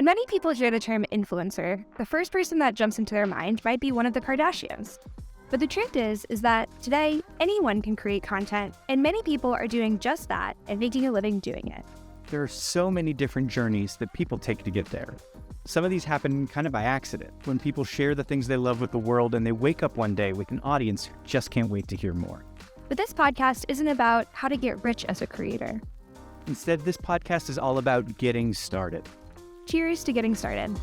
When many people hear the term influencer, the first person that jumps into their mind might be one of the Kardashians. But the truth is that today, anyone can create content, and many people are doing just that and making a living doing it. There are so many different journeys that people take to get there. Some of these happen kind of by accident, when people share the things they love with the world and they wake up one day with an audience who just can't wait to hear more. But this podcast isn't about how to get rich as a creator. Instead, this podcast is all about getting started. Cheers to getting started.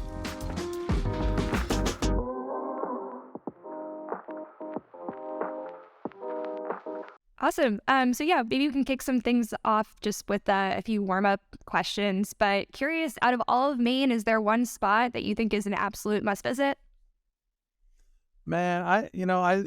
Awesome. So maybe we can kick some things off just with a few warm-up questions. But curious, out of all of Maine, is there one spot that you think is an absolute must-visit? Man,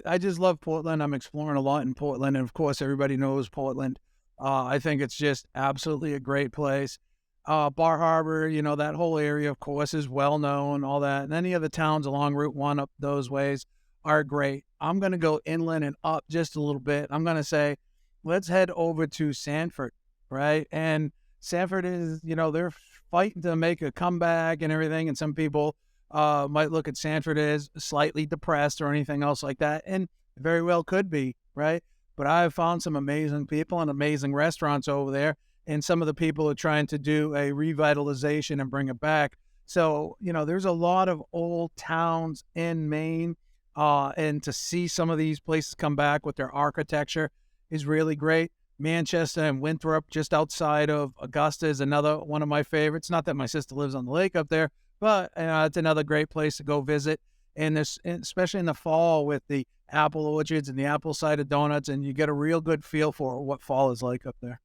I just love Portland. I'm exploring a lot in Portland, and of course, everybody knows Portland. I think it's just absolutely a great place. Bar Harbor, that whole area, of course, is well known, all that. And any of the towns along Route 1 up those ways are great. I'm going to go inland and up just a little bit. I'm going to say, let's head over to Sanford, right? And Sanford is, they're fighting to make a comeback and everything. And some people might look at Sanford as slightly depressed or anything else like that. And very well could be, right? But I've found some amazing people and amazing restaurants over there. And some of the people are trying to do a revitalization and bring it back. So, there's a lot of old towns in Maine. And to see some of these places come back with their architecture is really great. Manchester and Winthrop, just outside of Augusta, is another one of my favorites. Not that my sister lives on the lake up there, but it's another great place to go visit. And especially in the fall with the apple orchards and the apple cider donuts, and you get a real good feel for what fall is like up there.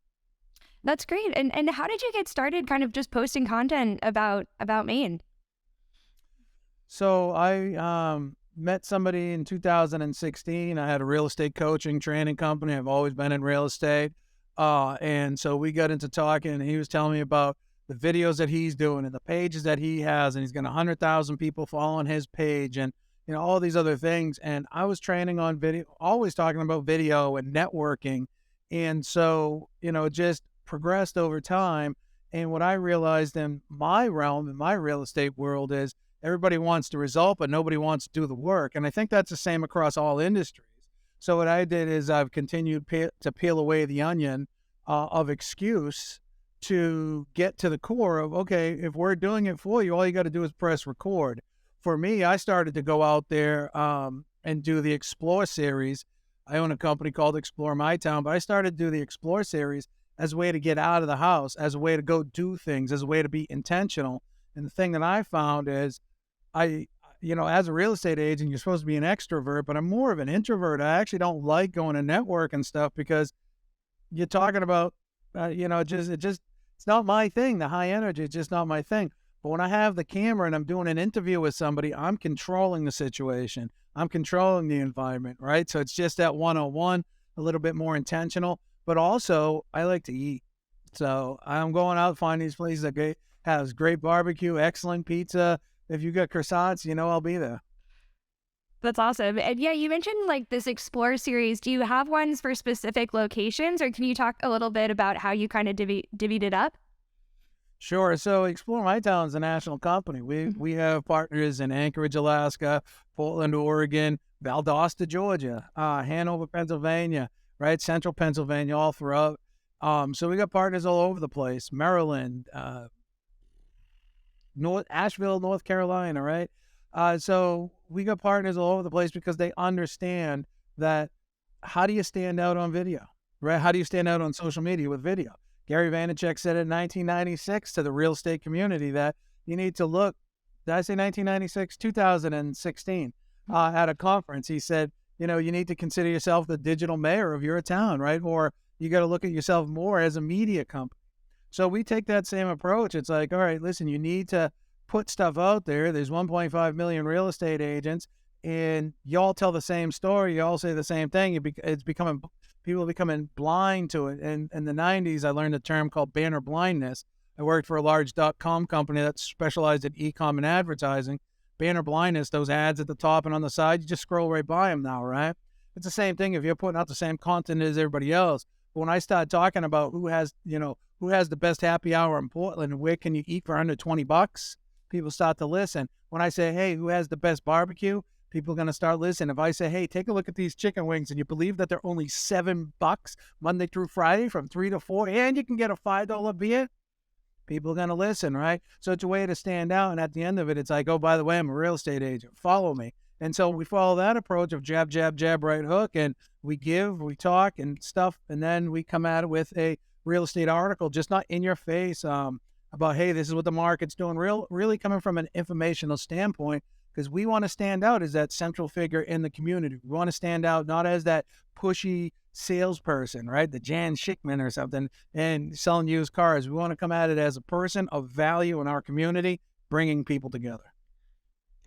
That's great. And how did you get started kind of just posting content about Maine? So I met somebody in 2016. I had a real estate coaching training company. I've always been in real estate. And so we got into talking, and he was telling me about the videos that he's doing and the pages that he has, and he's got 100,000 people following his page and, all these other things. And I was training on video, always talking about video and networking. And so, it just progressed over time. And what I realized in my realm, in my real estate world, is everybody wants the result, but nobody wants to do the work. And I think that's the same across all industries. So what I did is I've continued to peel away the onion of excuse to get to the core of, okay, if we're doing it for you, all you got to do is press record. For me, I started to go out there and do the Explore series. I own a company called Explore My Town, but I started to do the Explore series as a way to get out of the house, as a way to go do things, as a way to be intentional. And the thing that I found is as a real estate agent, you're supposed to be an extrovert, but I'm more of an introvert. I actually don't like going to network and stuff because you're talking about, it's not my thing. The high energy is just not my thing. But when I have the camera and I'm doing an interview with somebody, I'm controlling the situation. I'm controlling the environment, right? So it's just that one-on-one, a little bit more intentional. But also, I like to eat. So I'm going out, find these places that has great barbecue, excellent pizza. If you got croissants, I'll be there. That's awesome. And you mentioned like this Explore series. Do you have ones for specific locations, or can you talk a little bit about how you kind of divvied it up? Sure. So Explore My Town is a national company. We have partners in Anchorage, Alaska, Portland, Oregon, Valdosta, Georgia, Hanover, Pennsylvania, right? Central Pennsylvania, all throughout. So we got partners all over the place. Maryland, Asheville, North Carolina, right? So we got partners all over the place because they understand that how do you stand out on video, right? How do you stand out on social media with video? Gary Vaynerchuk said in 1996 to the real estate community that you need to look, did I say 1996? 2016 at a conference. He said, you need to consider yourself the digital mayor of your town, right? Or you got to look at yourself more as a media company. So we take that same approach. It's like, all right, listen, you need to put stuff out there. There's 1.5 million real estate agents, and y'all tell the same story. You all say the same thing. People are becoming blind to it. And in the 90s, I learned a term called banner blindness. I worked for a large .com company that specialized in e-com and advertising. Banner blindness, those ads at the top and on the side, you just scroll right by them now, right? It's the same thing if you're putting out the same content as everybody else. But when I start talking about who has the best happy hour in Portland and where can you eat for under $20, people start to listen. When I say, hey, who has the best barbecue? People are going to start listening. If I say, hey, take a look at these chicken wings, and you believe that they're only $7 Monday through Friday from 3 to 4, and you can get a $5 beer, people are going to listen, right? So it's a way to stand out. And at the end of it, it's like, oh, by the way, I'm a real estate agent. Follow me. And so we follow that approach of jab, jab, jab, right hook. And we give, we talk and stuff. And then we come at it with a real estate article, just not in your face about, hey, this is what the market's doing. Really coming from an informational standpoint, because we want to stand out as that central figure in the community. We want to stand out not as that pushy salesperson, right? The Jan Schickman or something, and selling used cars. We want to come at it as a person of value in our community, bringing people together.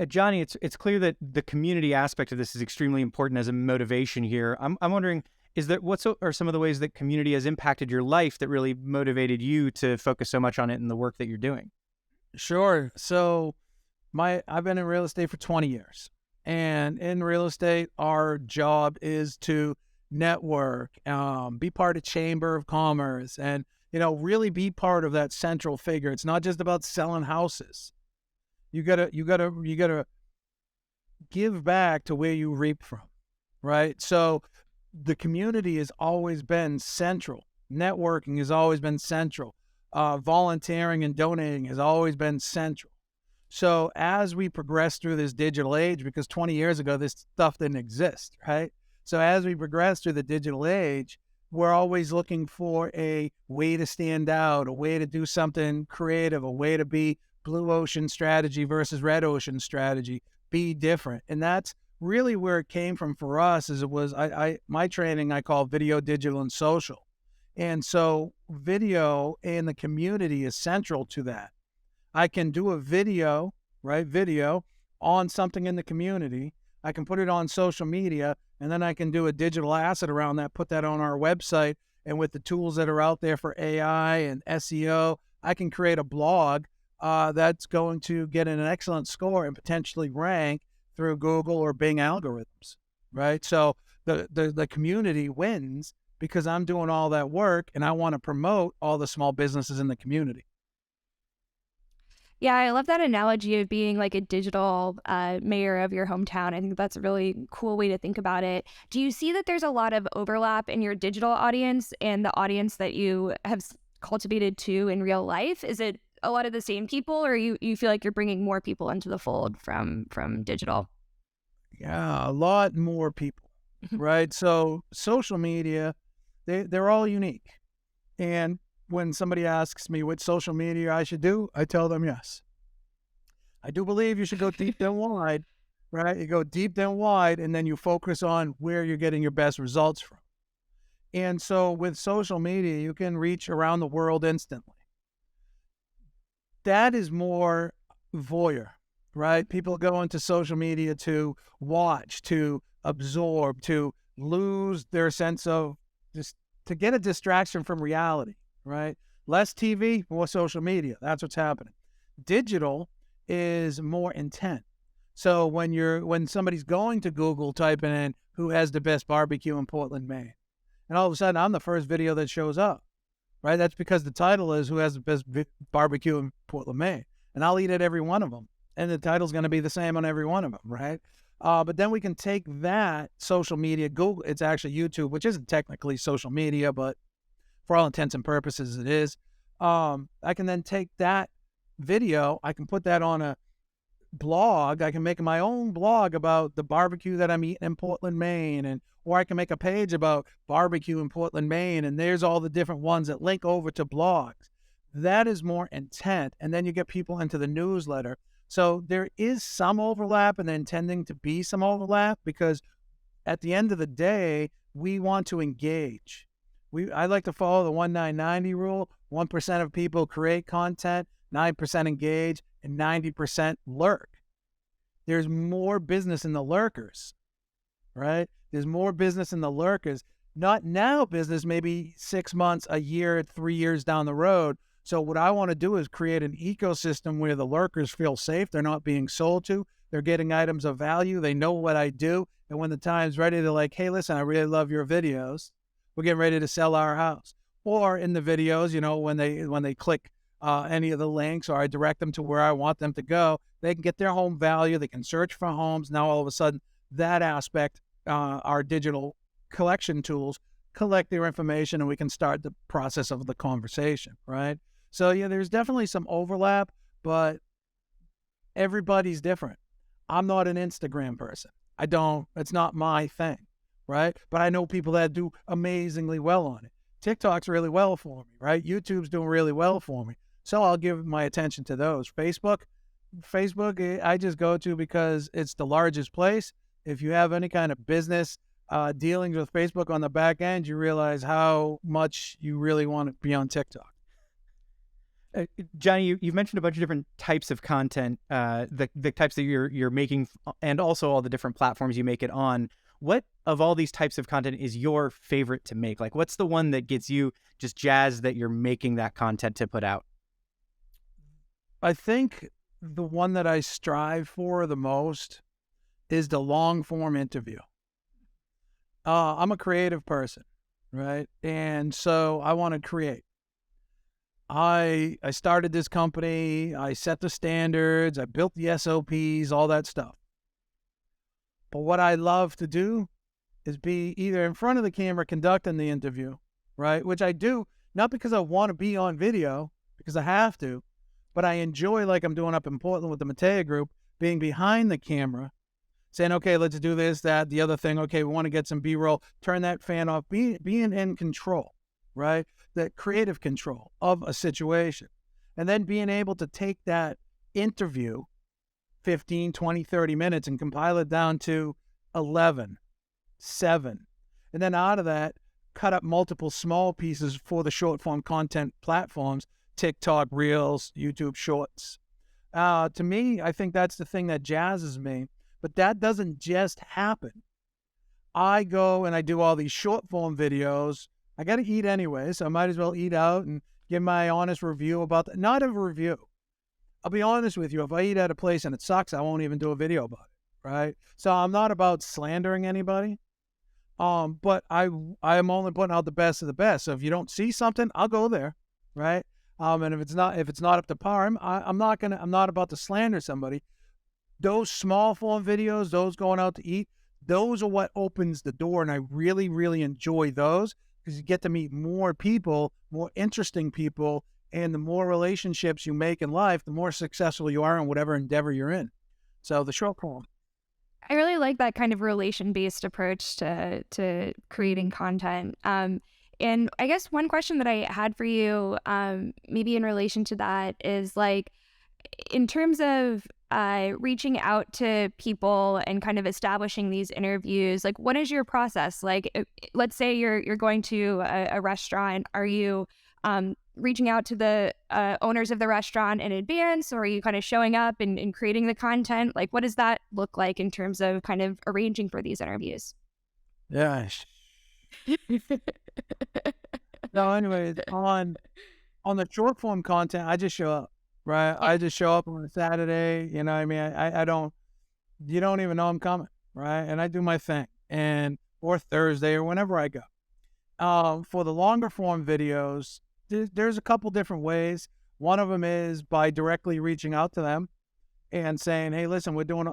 Johnny, it's clear that the community aspect of this is extremely important as a motivation here. I'm wondering, what are some of the ways that community has impacted your life that really motivated you to focus so much on it in the work that you're doing? Sure. So I've been in real estate for 20 years. And in real estate, our job is to network, be part of Chamber of Commerce, and, really be part of that central figure. It's not just about selling houses. You gotta give back to where you reap from, right? So the community has always been central. Networking has always been central. Volunteering and donating has always been central. So as we progress through this digital age, because 20 years ago, this stuff didn't exist, right? So as we progress through the digital age, we're always looking for a way to stand out, a way to do something creative, a way to be blue ocean strategy versus red ocean strategy, be different. And that's really where it came from for us. Is it was my training I call video, digital, and social. And so video and the community is central to that. I can do a video, right? Video on something in the community. I can put it on social media, and then I can do a digital asset around that, put that on our website. And with the tools that are out there for AI and SEO, I can create a blog that's going to get an excellent score and potentially rank through Google or Bing algorithms, right? So the community wins because I'm doing all that work, and I want to promote all the small businesses in the community. Yeah, I love that analogy of being like a digital mayor of your hometown. I think that's a really cool way to think about it. Do you see that there's a lot of overlap in your digital audience and the audience that you have cultivated too in real life? Is it a lot of the same people, or you feel like you're bringing more people into the fold from digital? Yeah, a lot more people, right? So social media, they're all unique. And when somebody asks me what social media I should do, I tell them yes. I do believe you should go deep then wide, right? You go deep then wide, and then you focus on where you're getting your best results from. And so with social media, you can reach around the world instantly. That is more voyeur, right? People go into social media to watch, to absorb, to lose their sense of just to get a distraction from reality, right? Less TV, more social media. That's what's happening. Digital is more intent. So when somebody's going to Google typing in who has the best barbecue in Portland, Maine, and all of a sudden I'm the first video that shows up, right? That's because the title is who has the best barbecue in Portland, Maine, and I'll eat at every one of them. And the title's going to be the same on every one of them, right? But then we can take that social media, Google, it's actually YouTube, which isn't technically social media, but for all intents and purposes, it is. I can then take that video, I can put that on a blog. I can make my own blog about the barbecue that I'm eating in Portland, Maine, or I can make a page about barbecue in Portland, Maine, and there's all the different ones that link over to blogs. That is more intent, and then you get people into the newsletter. So there is some overlap, and then intending to be some overlap, because at the end of the day, we want to engage. I like to follow the 1-9-90 rule. 1% of people create content, 9% engage, and 90% lurk. There's more business in the lurkers, right? There's more business in the lurkers. Not now business, maybe 6 months, a year, 3 years down the road. So what I want to do is create an ecosystem where the lurkers feel safe. They're not being sold to. They're getting items of value. They know what I do. And when the time's ready, they're like, hey, listen, I really love your videos. We're getting ready to sell our house. Or in the videos, when they click any of the links, or I direct them to where I want them to go. They can get their home value. They can search for homes. Now, all of a sudden, that aspect, our digital collection tools collect their information, and we can start the process of the conversation, right? So, yeah, there's definitely some overlap, but everybody's different. I'm not an Instagram person. It's not my thing, right? But I know people that do amazingly well on it. TikTok's really well for me, right? YouTube's doing really well for me. So I'll give my attention to those. Facebook, I just go to because it's the largest place. If you have any kind of business dealings with Facebook on the back end, you realize how much you really want to be on TikTok. Johnny, you've mentioned a bunch of different types of content, the types that you're making, and also all the different platforms you make it on. What of all these types of content is your favorite to make? Like, what's the one that gets you just jazzed that you're making that content to put out? I think the one that I strive for the most is the long form interview. I'm a creative person, right? And so I want to create. I started this company. I set the standards. I built the SOPs, all that stuff. But what I love to do is be either in front of the camera conducting the interview, right? Which I do, not because I want to be on video, because I have to, but I enjoy, like I'm doing up in Portland with the Matea group, being behind the camera, saying, okay, let's do this, that, the other thing. Okay, we want to get some B-roll. Turn that fan off. Being in control, right? That creative control of a situation. And then being able to take that interview, 15, 20, 30 minutes, and compile it down to 11, 7. And then out of that, cut up multiple small pieces for the short form content platforms, TikTok, Reels, YouTube Shorts. To me, I think that's the thing that jazzes me. But that doesn't just happen. I go and I do all these short form videos. I got to eat anyway, so I might as well eat out and give my honest review about that. Not a review. I'll be honest with you. If I eat at a place and it sucks, I won't even do a video about it, right? So I'm not about slandering anybody. But I am only putting out the best of the best. So if you don't see something, I'll go there, right? And if it's not up to par, I'm not about to slander somebody. Those small form videos, those going out to eat, those are what opens the door, and I really, really enjoy those because you get to meet more people, more interesting people, and the more relationships you make in life, the more successful you are in whatever endeavor you're in. So the short form. I really like that kind of relation-based approach to creating content. And I guess one question that I had for you, maybe in relation to that, is like, in terms of reaching out to people and kind of establishing these interviews, like, what is your process? Like, let's say you're going to a restaurant. Are you reaching out to the owners of the restaurant in advance, or are you kind of showing up and creating the content? Like, what does that look like in terms of kind of arranging for these interviews? Yeah. No, anyways, on the short form content, I just show up, right? I just show up on a Saturday, you know what I mean? You don't even know I'm coming, right? And I do my thing, or Thursday or whenever I go. For the longer form videos, there's a couple different ways. One of them is by directly reaching out to them and saying, hey, listen, we're doing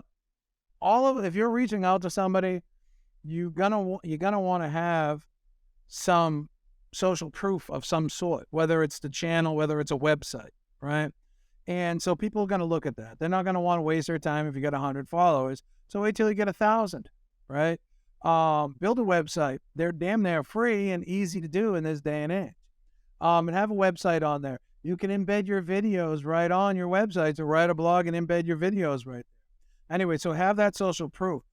if you're reaching out to somebody, you're gonna want to have some social proof of some sort, whether it's the channel, whether it's a website, right? And so people are going to look at that. They're not going to want to waste their time if you got 100 followers. So wait till you get 1,000, right? Build a website. They're damn near free and easy to do in this day and age. And have a website on there. You can embed your videos right on your website. So write a blog and embed your videos right there. Anyway, so have that social proof.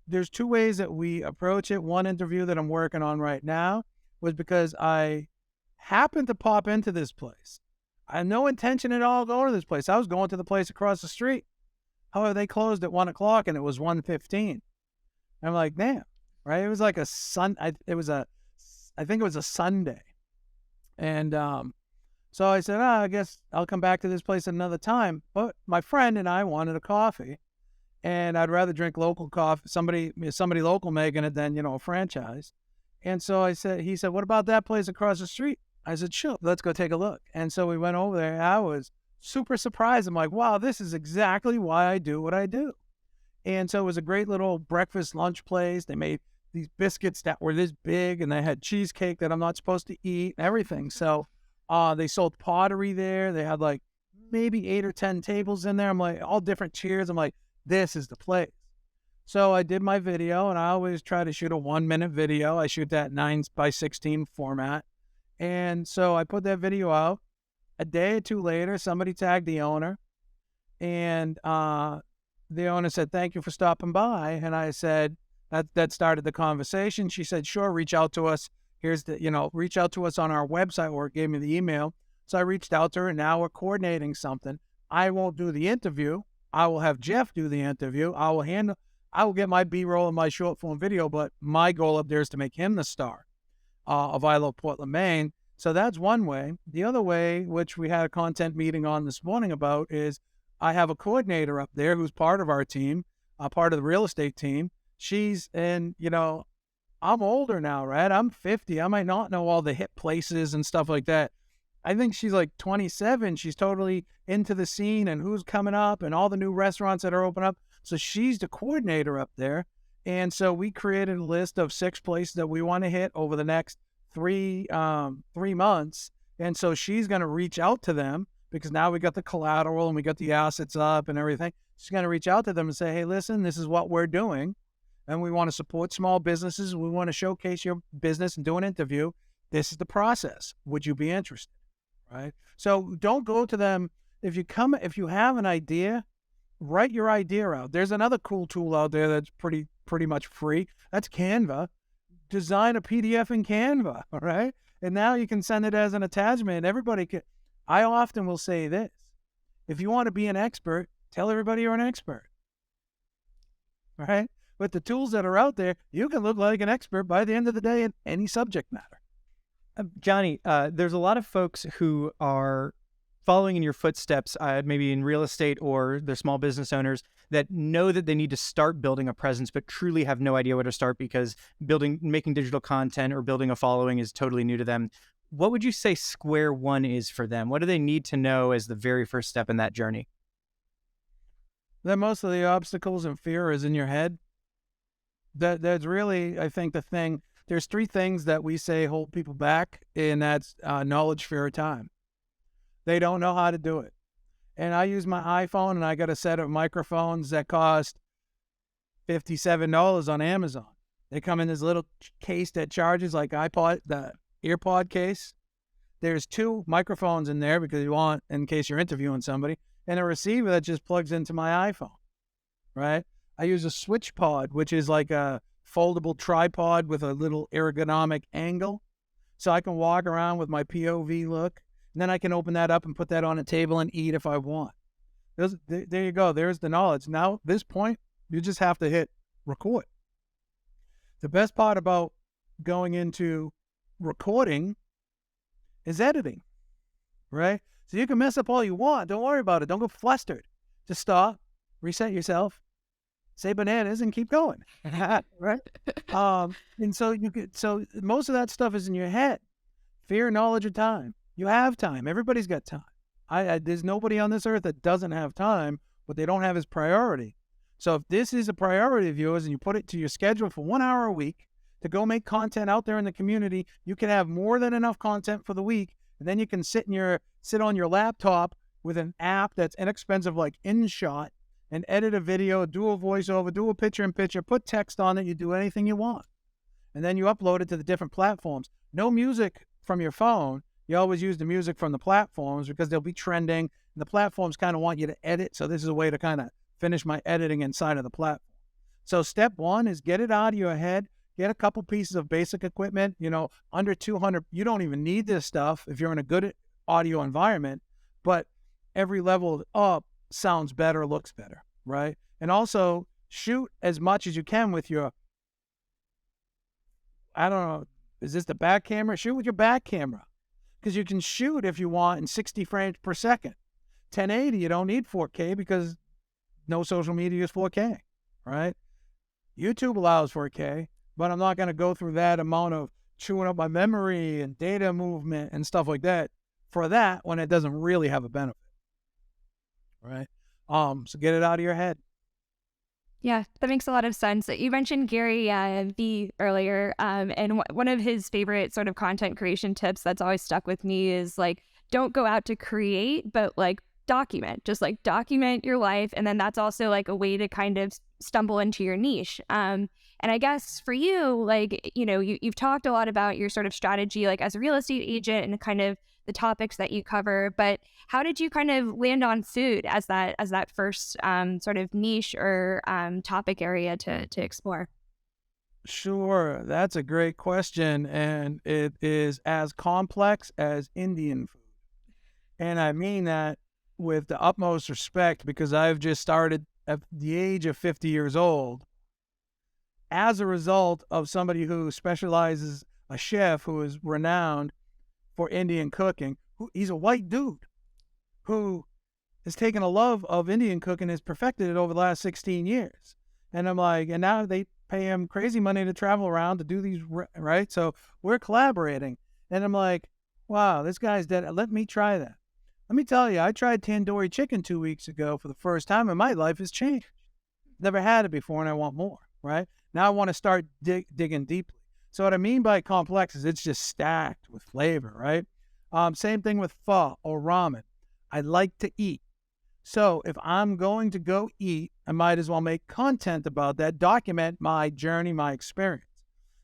There's two ways that we approach it. One interview that I'm working on right now was because I happened to pop into this place. I had no intention at all going to this place. I was going to the place across the street. However, they closed at 1 o'clock and it was 1:15. I'm like, damn, right? It was like I think it was a Sunday. And so I said, I guess I'll come back to this place another time. But my friend and I wanted a coffee, and I'd rather drink local coffee, somebody local making it than, a franchise. And so he said, what about that place across the street? I said, sure, let's go take a look. And so we went over there, and I was super surprised. I'm like, wow, this is exactly why I do what I do. And so it was a great little breakfast lunch place. They made these biscuits that were this big, and they had cheesecake that I'm not supposed to eat and everything. So they sold pottery there. They had like maybe 8 or 10 tables in there. I'm like, all different chairs. I'm like, this is the place. So I did my video, and I always try to shoot a 1-minute video. I shoot that 9:16 format. And so I put that video out. A day or two later, somebody tagged the owner, and the owner said, thank you for stopping by. And I said, that started the conversation. She said, sure, reach out to us. Reach out to us on our website, or gave me the email. So I reached out to her, and now we're coordinating something. I won't do the interview. I will have Jeff do the interview. I will get my B-roll and my short form video, but my goal up there is to make him the star of I Love Portland, Maine. So that's one way. The other way, which we had a content meeting on this morning about, is I have a coordinator up there who's part of our team, part of the real estate team. I'm older now, right? I'm 50. I might not know all the hip places and stuff like that. I think she's like 27. She's totally into the scene and who's coming up and all the new restaurants that are opening up. So she's the coordinator up there. And so we created a list of 6 places that we want to hit over the next 3 months. And so she's going to reach out to them, because now we got the collateral and we got the assets up and everything. She's going to reach out to them and say, hey, listen, this is what we're doing. And we want to support small businesses. We want to showcase your business and do an interview. This is the process. Would you be interested? Right? So don't go to them. If you have an idea, write your idea out. There's another cool tool out there that's pretty much free. That's Canva. Design a PDF in Canva, all right? And now you can send it as an attachment. I often will say this: if you want to be an expert, tell everybody you're an expert, all right? With the tools that are out there, you can look like an expert by the end of the day in any subject matter. Johnny, there's a lot of folks who are following in your footsteps, maybe in real estate, or they're small business owners that know that they need to start building a presence, but truly have no idea where to start because making digital content or building a following is totally new to them. What would you say square one is for them? What do they need to know as the very first step in that journey? That most of the obstacles and fear is in your head. That's really, I think, the thing. There's 3 things that we say hold people back, and that's knowledge, fear, or time. They don't know how to do it. And I use my iPhone, and I got a set of microphones that cost $57 on Amazon. They come in this little case that charges like the earpod case. There's 2 microphones in there because you want, in case you're interviewing somebody, and a receiver that just plugs into my iPhone, right? I use a switch pod, which is like a foldable tripod with a little ergonomic angle. So I can walk around with my POV look, and then I can open that up and put that on a table and eat if I want. There you go. There's the knowledge. Now, at this point, you just have to hit record. The best part about going into recording is editing, right? So you can mess up all you want. Don't worry about it. Don't go flustered. Just stop, reset yourself, say bananas, and keep going. Right? And so most of that stuff is in your head. Fear, knowledge, or time. You have time. Everybody's got time. There's nobody on this earth that doesn't have time. What they don't have is priority. So if this is a priority of yours and you put it to your schedule for 1 hour a week to go make content out there in the community, you can have more than enough content for the week. And then you can sit on your laptop with an app that's inexpensive like InShot and edit a video, do a voiceover, do a picture-in-picture, put text on it, you do anything you want. And then you upload it to the different platforms. No music from your phone. You always use the music from the platforms because they'll be trending. And the platforms kind of want you to edit. So this is a way to kind of finish my editing inside of the platform. So step 1 is get it out of your head. Get a couple pieces of basic equipment, under 200. You don't even need this stuff if you're in a good audio environment, but every level up sounds better, looks better, right? And also shoot as much as you can with your, I don't know, is this the back camera? Shoot with your back camera because you can shoot if you want in 60 frames per second. 1080, you don't need 4K because no social media is 4K, right? YouTube allows 4K, but I'm not going to go through that amount of chewing up my memory and data movement and stuff like that for that when it doesn't really have a benefit, right? So get it out of your head. Yeah, that makes a lot of sense. You mentioned Gary Vee earlier, and one of his favorite sort of content creation tips that's always stuck with me is like, don't go out to create, but like document. Just like document your life, and then that's also like a way to kind of stumble into your niche. And I guess for you, like, you know, you've talked a lot about your sort of strategy, like as a real estate agent, and kind of the topics that you cover, but how did you kind of land on food as that first sort of niche or topic area to explore? Sure, that's a great question, and it is as complex as Indian food. And I mean that with the utmost respect because I've just started at the age of 50 years old as a result of somebody who specializes, a chef who is renowned for Indian cooking. He's a white dude who has taken a love of Indian cooking and has perfected it over the last 16 years. And I'm like, and now they pay him crazy money to travel around to do these, right? So we're collaborating. And I'm like, wow, this guy's dead. Let me try that. Let me tell you, I tried tandoori chicken 2 weeks ago for the first time, and my life has changed. Never had it before, and I want more, right? Now I want to start digging deeply. So what I mean by complex is it's just stacked with flavor, right? Same thing with pho or ramen. I like to eat. So if I'm going to go eat, I might as well make content about that, document my journey, my experience.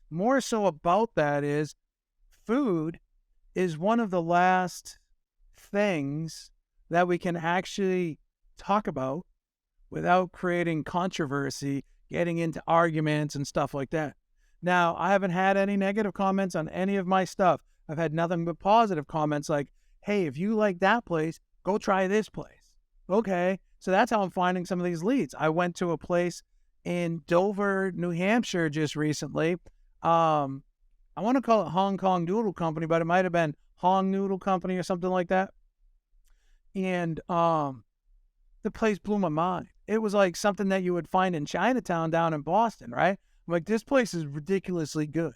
More so about that is food is one of the last things that we can actually talk about without creating controversy, getting into arguments and stuff like that. Now, I haven't had any negative comments on any of my stuff. I've had nothing but positive comments like, hey, if you like that place, go try this place. Okay, so that's how I'm finding some of these leads. I went to a place in Dover, New Hampshire just recently. I want to call it Hong Kong Noodle Company, but it might have been Hong Noodle Company or something like that. And the place blew my mind. It was like something that you would find in Chinatown down in Boston, right? I'm like, this place is ridiculously good.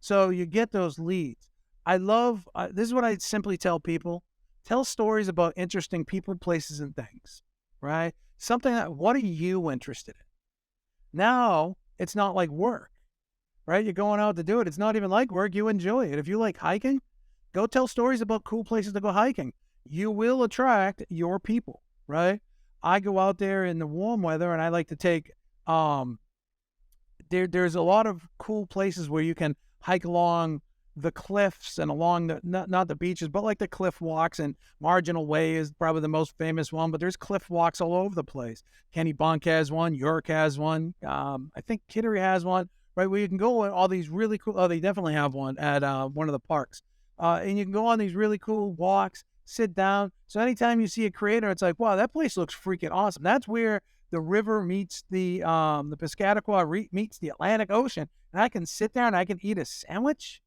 So you get those leads. I love, this is what I simply tell people. Tell stories about interesting people, places, and things, right? Something that, what are you interested in? Now, it's not like work, right? You're going out to do it. It's not even like work. You enjoy it. If you like hiking, go tell stories about cool places to go hiking. You will attract your people, right? I go out there in the warm weather and I like to take, there's a lot of cool places where you can hike along the cliffs and along the, not the beaches, but like the cliff walks, and Marginal Way is probably the most famous one, but there's cliff walks all over the place. Kennebunk has one, York has one. I think Kittery has one, right? Where you can go on all these really cool, oh, they definitely have one at one of the parks. And you can go on these really cool walks, sit down. So anytime you see a creator, it's like, wow, that place looks freaking awesome. That's where the river meets the Piscataqua meets the Atlantic Ocean. And I can sit there and I can eat a sandwich.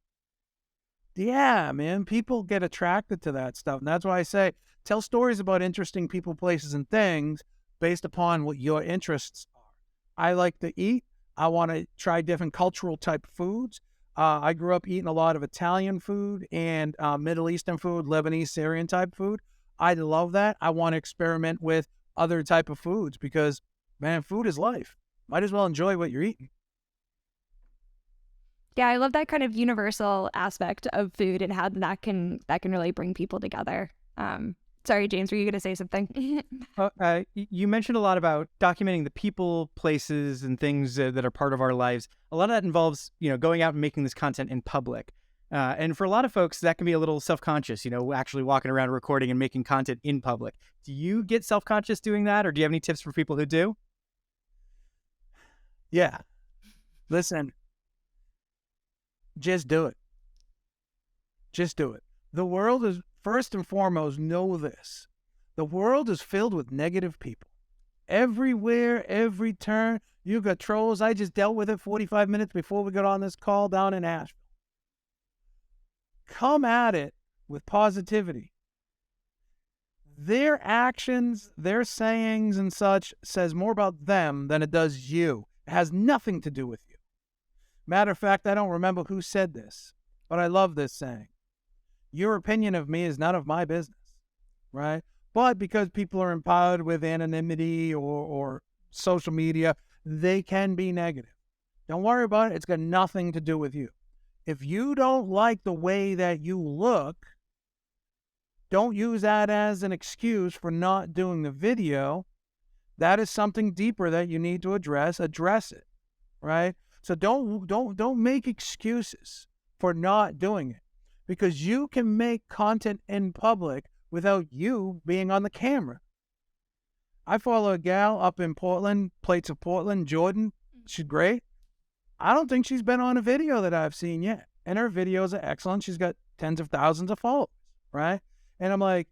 Yeah, man, people get attracted to that stuff. And that's why I say, tell stories about interesting people, places, and things based upon what your interests are. I like to eat. I want to try different cultural type foods. I grew up eating a lot of Italian food and Middle Eastern food, Lebanese, Syrian type food. I love that. I want to experiment with other type of foods because, man, food is life. Might as well enjoy what you're eating. Yeah, I love that kind of universal aspect of food and how that can really bring people together. Sorry, James, were you going to say something? You mentioned a lot about documenting the people, places, and things that are part of our lives. A lot of that involves, going out and making this content in public. And for a lot of folks, that can be a little self-conscious, actually walking around recording and making content in public. Do you get self-conscious doing that, or do you have any tips for people who do? Yeah. Listen, just do it. Just do it. The world is, first and foremost, know this. The world is filled with negative people. Everywhere, every turn, you got trolls. I just dealt with it 45 minutes before we got on this call down in Asheville. Come at it with positivity. Their actions, their sayings and such says more about them than it does you. It has nothing to do with you. Matter of fact, I don't remember who said this. But I love this saying. Your opinion of me is none of my business, right? But because people are empowered with anonymity or social media, they can be negative. Don't worry about it. It's got nothing to do with you. If you don't like the way that you look, don't use that as an excuse for not doing the video. That is something deeper that you need to address. Address it, right? So don't make excuses for not doing it, because you can make content in public without you being on the camera. I follow a gal up in Portland, Plates of Portland, Jordan. She's great. I don't think she's been on a video that I've seen yet. And her videos are excellent. She's got tens of thousands of followers, right? And I'm like,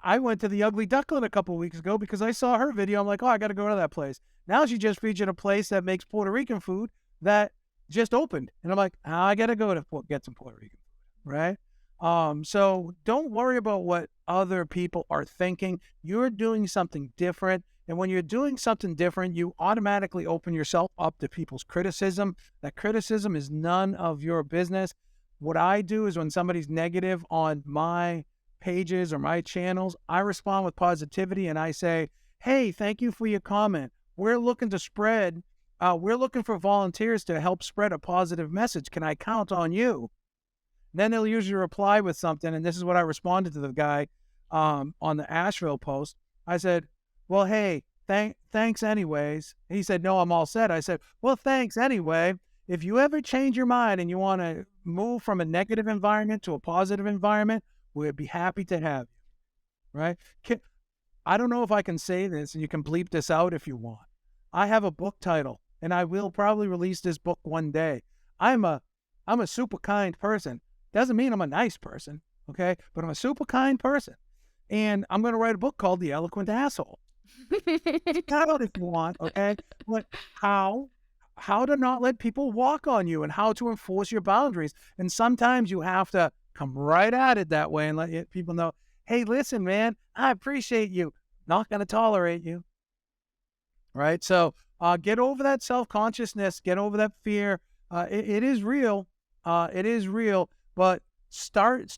I went to the Ugly Duckling a couple of weeks ago because I saw her video. I'm like, oh, I got to go to that place. Now she just featured a place that makes Puerto Rican food that just opened. And I'm like, I got to go to get some Puerto Rican food, right? So don't worry about what other people are thinking. You're doing something different. And when you're doing something different, you automatically open yourself up to people's criticism. That criticism is none of your business. What I do is when somebody's negative on my pages or my channels, I respond with positivity and I say, hey, thank you for your comment. We're looking to spread, we're looking for volunteers to help spread a positive message. Can I count on you? Then they'll usually reply with something. And this is what I responded to the guy on the Asheville post. I said, well, hey, thanks anyways. He said, no, I'm all set. I said, well, thanks anyway. If you ever change your mind and you want to move from a negative environment to a positive environment, we'd be happy to have you, right? I don't know if I can say this, and you can bleep this out if you want. I have a book title, and I will probably release this book one day. I'm a super kind person. Doesn't mean I'm a nice person, okay? But I'm a super kind person. And I'm going to write a book called The Eloquent Asshole. Cut out if you want, okay? But how to not let people walk on you and how to enforce your boundaries. And sometimes you have to come right at it that way and let people know, hey, listen, man, I appreciate you. Not going to tolerate you. Right? So get over that self-consciousness. Get over that fear. It is real. It is real. But start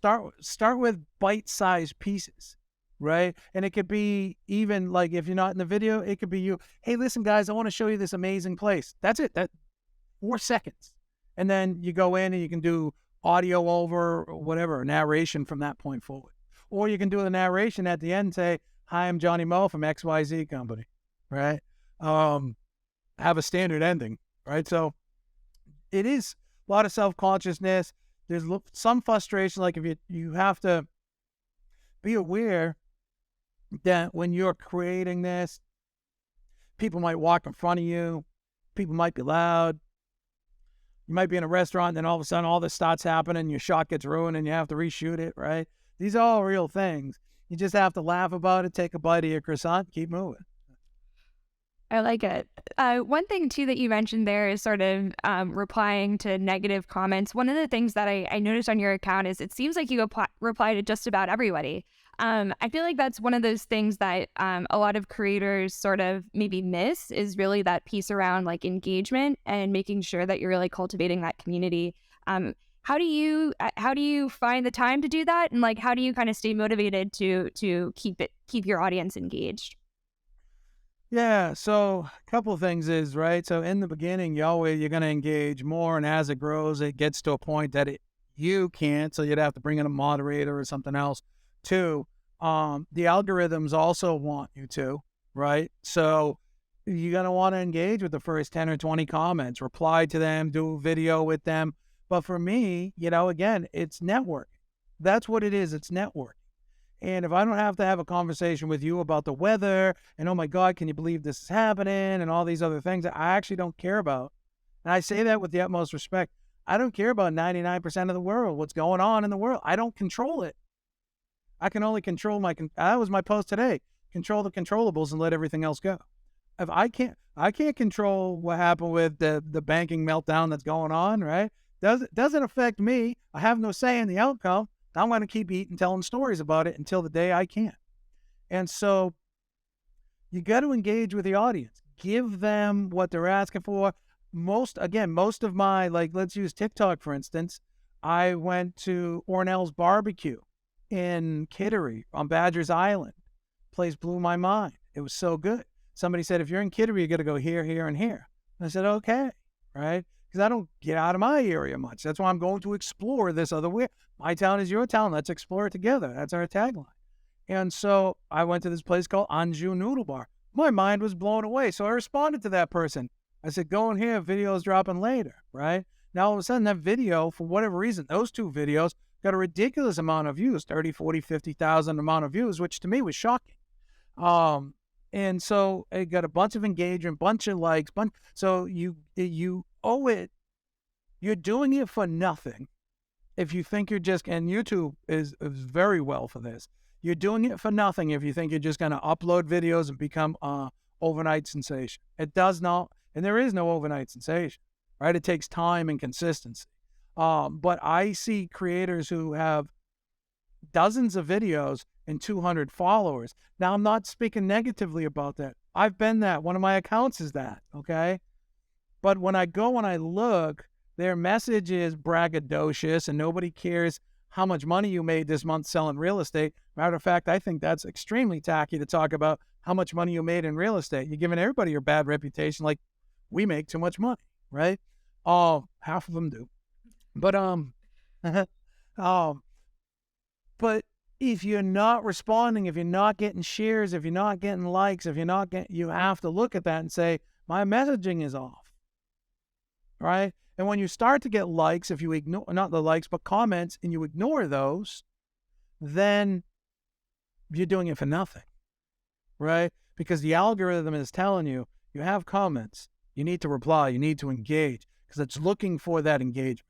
with bite-sized pieces. Right? And it could be even like if you're not in the video, it could be you. Hey, listen, guys, I want to show you this amazing place. That's it. That 4 seconds. And then you go in and you can do audio over or whatever, narration from that point forward. Or you can do the narration at the end and say, hi, I'm Johnny Moe from XYZ Company. Right? Have a standard ending. Right? So it is a lot of self-consciousness. There's some frustration. Like if you have to be aware that when you're creating this, people might walk in front of you, people might be loud, you might be in a restaurant, and then all of a sudden all this starts happening, your shot gets ruined and you have to reshoot it, right? These are all real things. You just have to laugh about it, take a bite of your croissant, keep moving. I like it. One thing too that you mentioned there is sort of replying to negative comments. One of the things that I noticed on your account is it seems like you reply to just about everybody. I feel like that's one of those things that a lot of creators sort of maybe miss, is really that piece around like engagement and making sure that you're really cultivating that community. How do you find the time to do that, and like how do you kind of stay motivated to keep your audience engaged? Yeah, so a couple of things is, right? So in the beginning, you're going to engage more, and as it grows, it gets to a point that you can't, so you'd have to bring in a moderator or something else. 2, the algorithms also want you to, right? So you're going to want to engage with the first 10 or 20 comments, reply to them, do a video with them. But for me, again, it's networking. That's what it is. It's networking. And if I don't have to have a conversation with you about the weather and, oh my God, can you believe this is happening and all these other things that I actually don't care about. And I say that with the utmost respect. I don't care about 99% of the world, what's going on in the world. I don't control it. I can only control that was my post today. Control the controllables and let everything else go. If I can't control what happened with the banking meltdown that's going on, right? Doesn't affect me. I have no say in the outcome. I'm going to keep eating, telling stories about it until the day I can't. And so you got to engage with the audience. Give them what they're asking for. Most of my, like, let's use TikTok, for instance. I went to Ornell's Barbecue in Kittery on Badger's Island. Place blew my mind. It was so good. Somebody said, if you're in Kittery, you got to go here, here, and here. I said, okay, right? Because I don't get out of my area much. That's why I'm going to explore this other way. My town is your town. Let's explore it together. That's our tagline. And so I went to this place called Anjou Noodle Bar. My mind was blown away. So I responded to that person. I said, go in here. Video's dropping later, right? Now, all of a sudden, that video, for whatever reason, those 2 videos got a ridiculous amount of views, 30, 40, 50,000 amount of views, which to me was shocking. And so it got a bunch of engagement, bunch of likes. So you owe it. You're doing it for nothing. If you think you're just, and YouTube is very well for this. You're doing it for nothing if you think you're just going to upload videos and become a overnight sensation. It does not, and there is no overnight sensation, right? It takes time and consistency. But I see creators who have dozens of videos and 200 followers. Now, I'm not speaking negatively about that. I've been that. One of my accounts is that, okay? But when I go and I look, their message is braggadocious and nobody cares how much money you made this month selling real estate. Matter of fact, I think that's extremely tacky to talk about how much money you made in real estate. You're giving everybody your bad reputation, like we make too much money, right? Half of them do. But but if you're not responding, if you're not getting shares, if you're not getting likes, if you're not getting, you have to look at that and say, my messaging is off, right? And when you start to get likes, if you ignore, not the likes, but comments, and you ignore those, then you're doing it for nothing, right? Because the algorithm is telling you, you have comments, you need to reply, you need to engage, because it's looking for that engagement.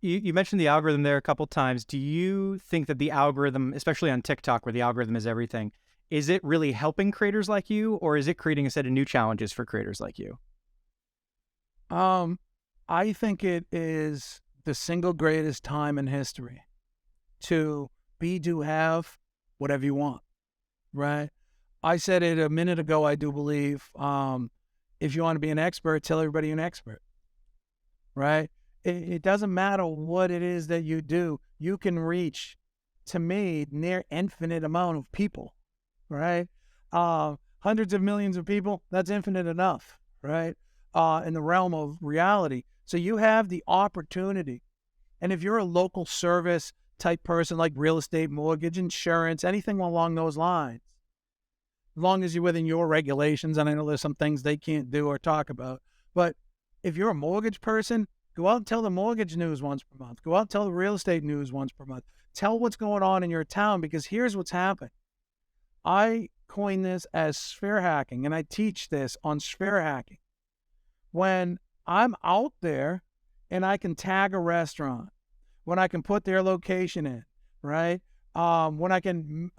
You mentioned the algorithm there a couple times. Do you think that the algorithm, especially on TikTok where the algorithm is everything, is it really helping creators like you, or is it creating a set of new challenges for creators like you? I think it is the single greatest time in history to have whatever you want, right? I said it a minute ago, I do believe, if you want to be an expert, tell everybody you're an expert, right? It doesn't matter what it is that you do. You can reach, to me, near infinite amount of people, right? Hundreds of millions of people, that's infinite enough, right? In the realm of reality. So you have the opportunity. And if you're a local service type person like real estate, mortgage, insurance, anything along those lines, as long as you're within your regulations, and I know there's some things they can't do or talk about, but if you're a mortgage person, go out and tell the mortgage news once per month. Go out and tell the real estate news once per month. Tell what's going on in your town, because here's what's happened. I coined this as sphere hacking, and I teach this on sphere hacking. When I'm out there and I can tag a restaurant, when I can put their location in, right? When I can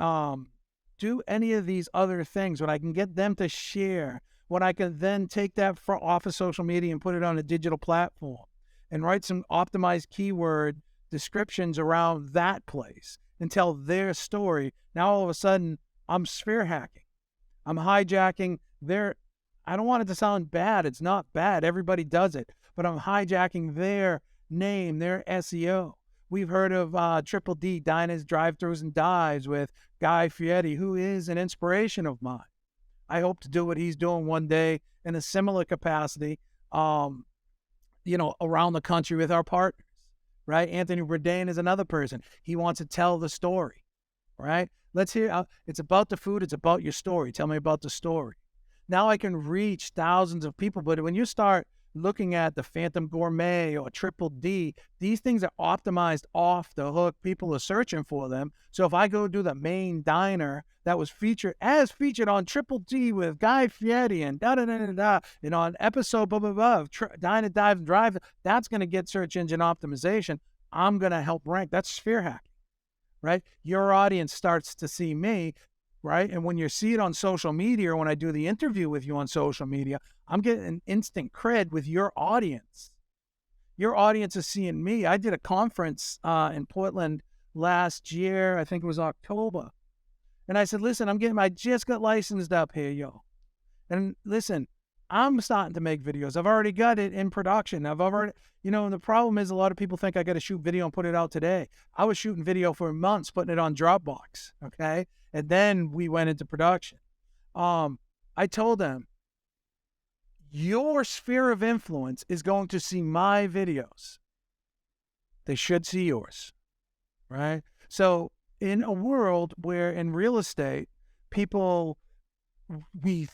do any of these other things, when I can get them to share, when I can then take that off of social media and put it on a digital platform and write some optimized keyword descriptions around that place and tell their story. Now, all of a sudden, I'm sphere hacking. I'm hijacking their, I don't want it to sound bad. It's not bad. Everybody does it. But I'm hijacking their name, their SEO. We've heard of Triple D, Diners, Drive-Thrus, and Dives with Guy Fieri, who is an inspiration of mine. I hope to do what he's doing one day in a similar capacity, around the country with our partners, right? Anthony Bourdain is another person. He wants to tell the story, right? Let's hear, it's about the food. It's about your story. Tell me about the story. Now I can reach thousands of people, but when you start looking at the Phantom Gourmet or Triple D, these things are optimized off the hook. People are searching for them. So if I go do the main diner that was featured on Triple D with Guy Fieri and on episode blah, blah, blah, Dine and Dive and Drive, that's going to get search engine optimization. I'm going to help rank. That's sphere hacking, right? Your audience starts to see me, right? And when you see it on social media, or when I do the interview with you on social media, I'm getting an instant cred with your audience. Your audience is seeing me. I did a conference in Portland last year. I think it was October. And I said, listen, I just got licensed up here, yo. And listen, I'm starting to make videos. I've already got it in production. And the problem is a lot of people think I got to shoot video and put it out today. I was shooting video for months, putting it on Dropbox. Okay. And then we went into production. I told them, your sphere of influence is going to see my videos. They should see yours, right? So in a world where in real estate, people, we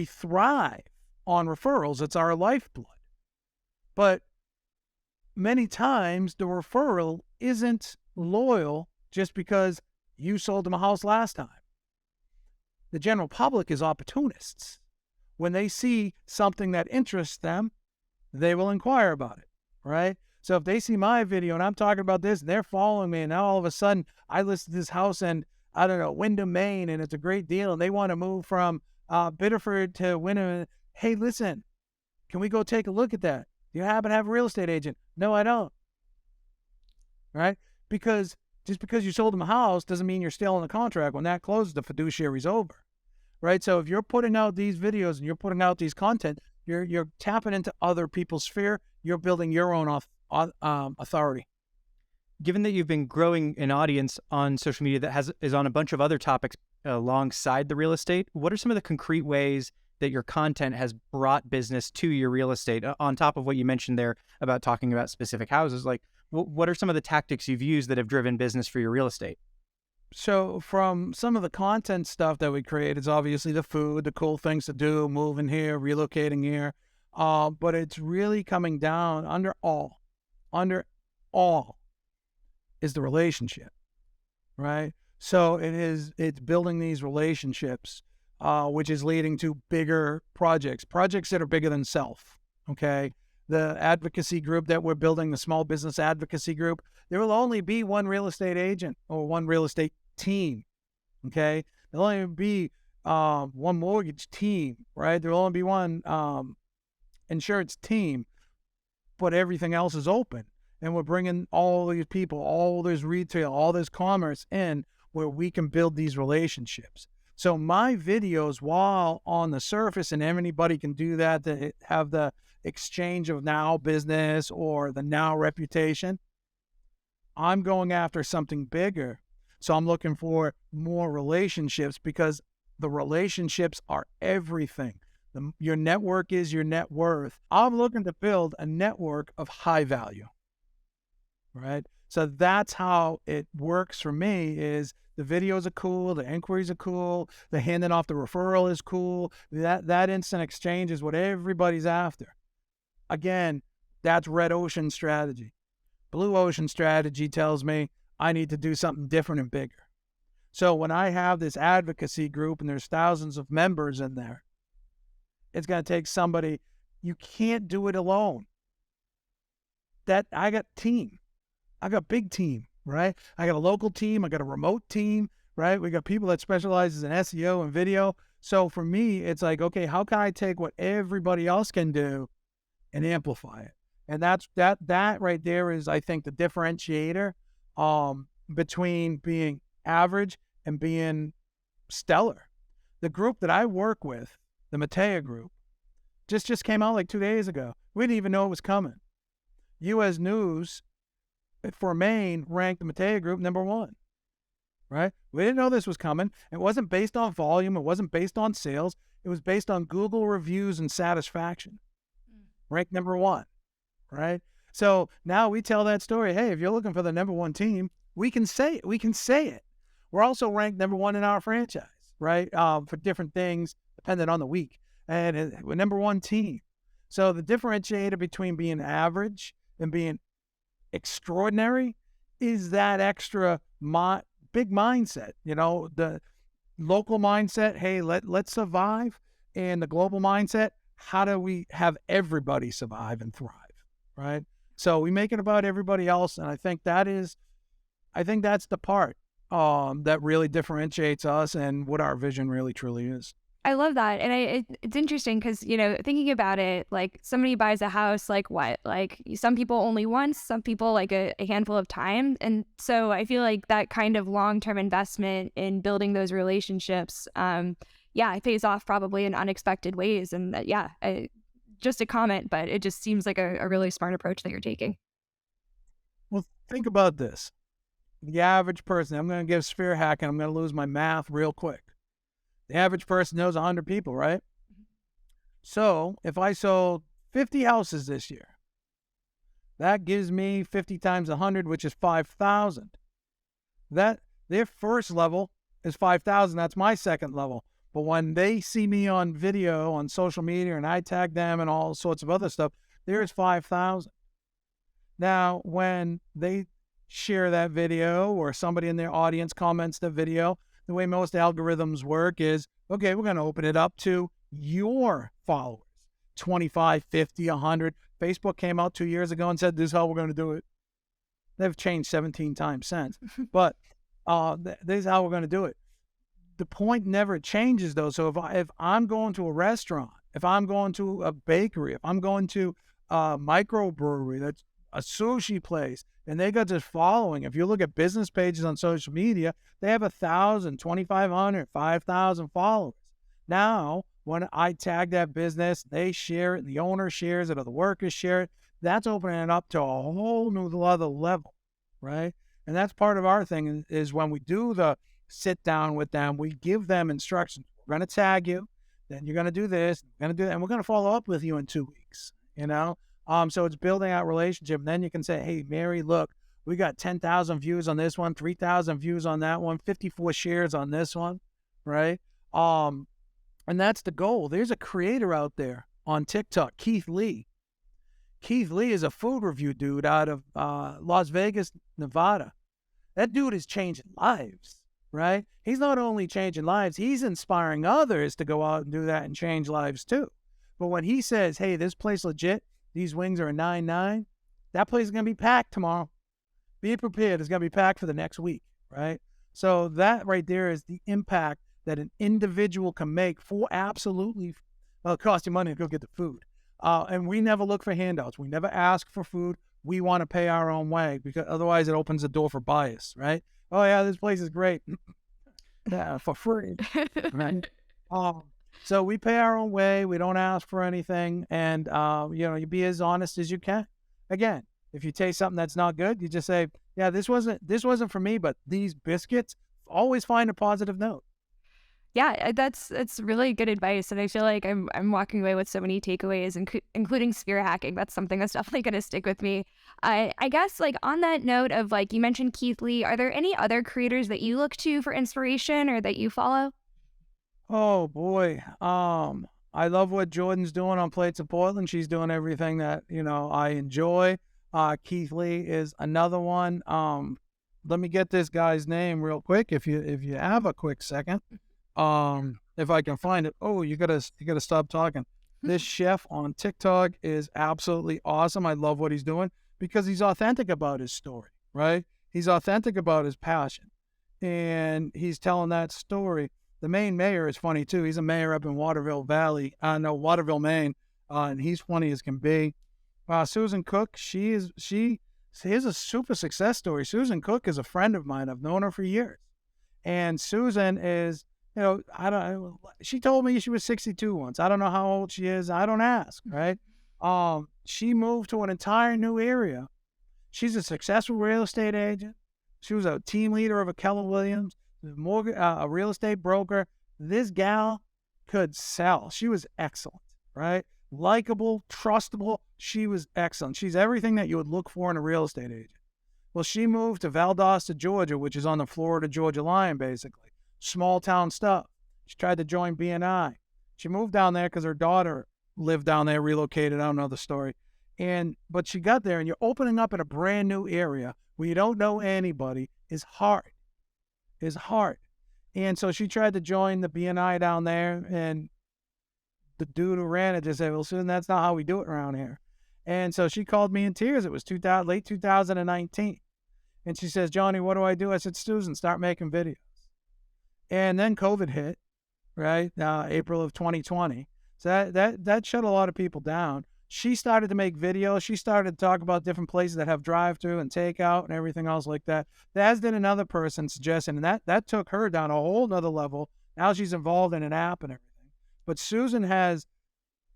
thrive on referrals. It's our lifeblood. But many times the referral isn't loyal just because you sold them a house last time. The general public is opportunists. When they see something that interests them, they will inquire about it, right? So if they see my video and I'm talking about this and they're following me and now all of a sudden I listed this house in, I don't know, Wyndham, Maine, and it's a great deal and they want to move from Biddeford to Wyndham. Hey, listen, can we go take a look at that? Do you happen to have a real estate agent? No, I don't. Right? Because just because you sold them a house doesn't mean you're still in the contract. When that closes, the fiduciary's over. Right? So if you're putting out these videos and you're putting out these content, you're tapping into other people's sphere. You're building your own authority. Given that you've been growing an audience on social media that is on a bunch of other topics alongside the real estate, what are some of the concrete ways that your content has brought business to your real estate on top of what you mentioned there about talking about specific houses? Like, what are some of the tactics you've used that have driven business for your real estate? So from some of the content stuff that we create, it's obviously the food, the cool things to do, moving here, relocating here. But it's really coming down under all is the relationship, right? So it's building these relationships, which is leading to bigger projects that are bigger than self, okay? The advocacy group that we're building, the small business advocacy group, there will only be one real estate agent or one real estate team, okay? There'll only be one mortgage team, right? There'll only be one insurance team, but everything else is open. And we're bringing all these people, all this retail, all this commerce in where we can build these relationships. So my videos, while on the surface, and anybody can do that, to have the exchange of now business or the now reputation, I'm going after something bigger. So I'm looking for more relationships because the relationships are everything. Your network is your net worth. I'm looking to build a network of high value, right? So that's how it works for me. Is the videos are cool, the inquiries are cool, the handing off the referral is cool. That instant exchange is what everybody's after. Again, that's red ocean strategy. Blue ocean strategy tells me I need to do something different and bigger. So when I have this advocacy group and there's thousands of members in there, it's going to take somebody. You can't do it alone. I got team. I got big team, right? I got a local team. I got a remote team, right? We got people that specializes in SEO and video. So for me, it's like, okay, how can I take what everybody else can do and amplify it? And that right there is, I think, the differentiator between being average and being stellar. The group that I work with, the Matea group, just came out like 2 days ago. We didn't even know it was coming. U.S. News for Maine ranked the Matea group #1, right? We didn't know this was coming. It wasn't based on volume. It wasn't based on sales. It was based on Google reviews and satisfaction. Ranked #1, right? So now we tell that story. Hey, if you're looking for the #1 team, we can say it. We can say it. We're also ranked #1 in our franchise, right? For different things, depending on the week. And we're #1 team. So the differentiator between being average and being extraordinary is that extra big mindset. You know, the local mindset, hey, let's survive. And the global mindset, how do we have everybody survive and thrive, right? So we make it about everybody else. And I think that's the part that really differentiates us and what our vision really truly is. I love that. And it's interesting because, thinking about it, like somebody buys a house, like what? Like some people only once, some people like a handful of times. And so I feel like that kind of long-term investment in building those relationships, it pays off probably in unexpected ways. And just a comment, but it just seems like a really smart approach that you're taking. Well, think about this. The average person, I'm going to give sphere hacking, I'm going to lose my math real quick. The average person knows 100 people, right? So if I sold 50 houses this year, that gives me 50 times 100, which is 5,000. That their first level is 5,000. That's my second level. But when they see me on video, on social media, and I tag them and all sorts of other stuff, there's 5,000. Now, when they share that video or somebody in their audience comments the video, the way most algorithms work is, okay, we're going to open it up to your followers, 25, 50, 100. Facebook came out 2 years ago and said, this is how we're going to do it. They've changed 17 times since, but this is how we're going to do it. The point never changes, though. So if I'm going to a restaurant, if I'm going to a bakery, if I'm going to a microbrewery, that's a sushi place, and they got this following. If you look at business pages on social media, they have 1,000, 2,500, 5,000 followers. Now, when I tag that business, they share it, the owner shares it, or the workers share it, that's opening it up to a whole new other level, right? And that's part of our thing is when we do the sit down with them, we give them instructions. We're going to tag you, then you're going to do this, we're going to do that, and we're going to follow up with you in 2 weeks, So it's building out relationship. And then you can say, hey, Mary, look, we got 10,000 views on this one, 3,000 views on that one, 54 shares on this one, right? And that's the goal. There's a creator out there on TikTok, Keith Lee. Keith Lee is a food review dude out of Las Vegas, Nevada. That dude is changing lives, right? He's not only changing lives, he's inspiring others to go out and do that and change lives too. But when he says, hey, this place legit, these wings are a 9.9, that place is going to be packed tomorrow. Be prepared. It's going to be packed for the next week, right? So that right there is the impact that an individual can make for absolutely, well, it costs you money to go get the food. And we never look for handouts. We never ask for food. We want to pay our own way because otherwise it opens the door for bias, right? Oh, yeah, this place is great. Yeah, for free, right? So we pay our own way. We don't ask for anything. And, you be as honest as you can. Again, if you taste something that's not good, you just say, yeah, this wasn't for me, but these biscuits, always find a positive note. Yeah, that's really good advice. And I feel like I'm walking away with so many takeaways, including spear hacking. That's something that's definitely going to stick with me. I guess like on that note of like, you mentioned Keith Lee, are there any other creators that you look to for inspiration or that you follow? Oh boy. I love what Jordan's doing on Plates of Portland. She's doing everything that, I enjoy. Keith Lee is another one. Let me get this guy's name real quick. If you have a quick second, if I can find it. Oh, you gotta stop talking. This chef on TikTok is absolutely awesome. I love what he's doing because he's authentic about his story, right? He's authentic about his passion and he's telling that story. The Maine mayor is funny too. He's a mayor up in Waterville, Maine. And he's funny as can be. Susan Cook, here's a super success story. Susan Cook is a friend of mine. I've known her for years. And Susan is, she told me she was 62 once. I don't know how old she is. I don't ask, right? She moved to an entire new area. She's a successful real estate agent. She was a team leader of a Keller Williams, a real estate broker. This gal could sell. She was excellent, right? Likeable, trustable. She was excellent. She's everything that you would look for in a real estate agent. Well, she moved to Valdosta, Georgia, which is on the Florida-Georgia line, basically. Small town stuff. She tried to join BNI. She moved down there because her daughter lived down there, relocated. I don't know the story. But she got there, and you're opening up in a brand new area where you don't know anybody is hard. Is hard. And so she tried to join the BNI down there, and the dude who ran it just said, well, Susan, that's not how we do it around here. And so she called me in tears. It was late 2019. And she says, Johnny, what do I do? I said, Susan, start making videos. And then COVID hit, right? April of 2020. So that shut a lot of people down. She started to make videos. She started to talk about different places that have drive-through and takeout and everything else like that. As did another person suggesting, and that took her down a whole nother level. Now she's involved in an app and everything. But Susan has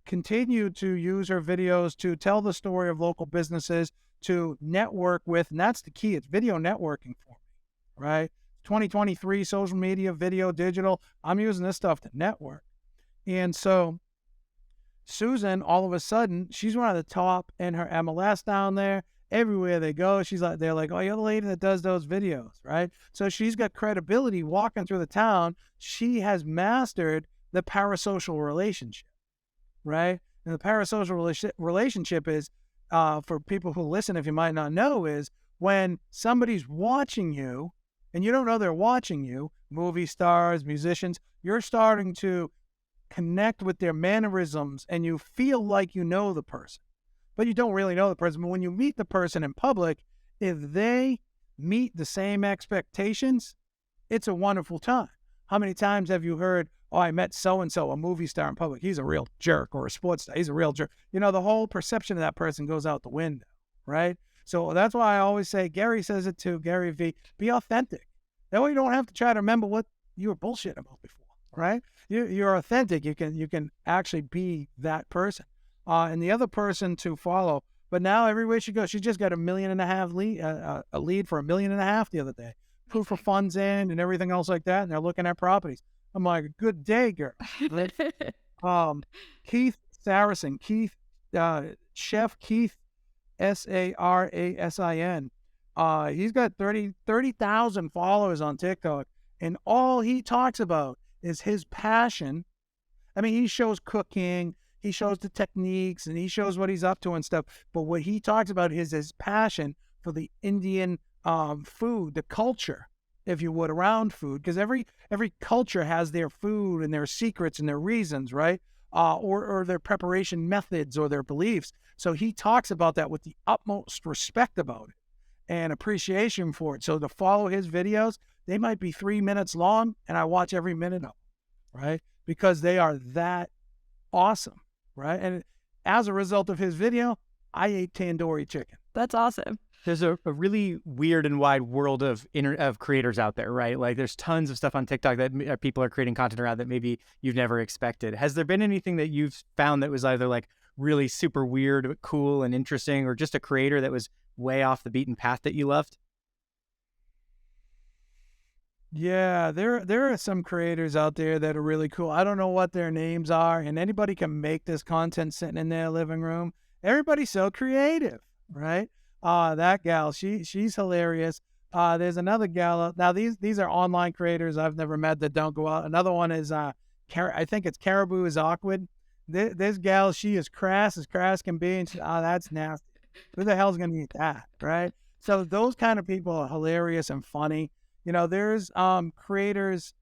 continued to use her videos to tell the story of local businesses, to network with, and that's the key. It's video networking for me, right? 2023, social media, video, digital. I'm using this stuff to network. And so Susan, all of a sudden, she's one of the top in her MLS down there. Everywhere they go, they're like, oh, you're the lady that does those videos, right? So she's got credibility walking through the town. She has mastered the parasocial relationship, right? And the parasocial relationship is, for people who listen, if you might not know, is when somebody's watching you and you don't know they're watching you, movie stars, musicians, you're starting to connect with their mannerisms and you feel like you know the person, but you don't really know the person. But when you meet the person in public, if they meet the same expectations, it's a wonderful time. How many times have you heard, oh, I met so-and-so, a movie star in public. He's a real jerk, or a sports star. He's a real jerk. You know, the whole perception of that person goes out the window, right? So that's why I always say, Gary says it too, Gary V, be authentic. That way you don't have to try to remember what you were bullshitting about before, right? You're authentic. You can actually be that person. And the other person to follow. But now everywhere she goes, she just got $1.5 million lead, a lead for $1.5 million the other day. Proof of funds in and everything else like that. And they're looking at properties. I'm like, good day, girl. Keith Saracen, Chef Keith Sarasin. He's got 30,000 followers on TikTok. And all he talks about is his passion. I mean, he shows cooking, he shows the techniques, and he shows what he's up to and stuff. But what he talks about is his passion for the Indian food, the culture, if you would, around food. Because every culture has their food and their secrets and their reasons, right? Or their preparation methods or their beliefs. So he talks about that with the utmost respect about it and appreciation for it. So to follow his videos, they might be 3 minutes long, and I watch every minute of them, right? Because they are that awesome, right? And as a result of his video, I ate tandoori chicken. That's awesome. There's a really weird and wide world of creators out there, right? Like there's tons of stuff on TikTok that people are creating content around that maybe you've never expected. Has there been anything that you've found that was either like really super weird, but cool and interesting, or just a creator that was way off the beaten path that you loved? Yeah, there are some creators out there that are really cool. I don't know what their names are, and anybody can make this content sitting in their living room. Everybody's so creative, right? That gal, she's hilarious. There's another gal. Now these are online creators I've never met that don't go out. Another one is I think it's Caribou is Awkward. This gal, she is crass as crass can be, and that's nasty. Who the hell's gonna eat that, right? So those kind of people are hilarious and funny. You know, there's creators,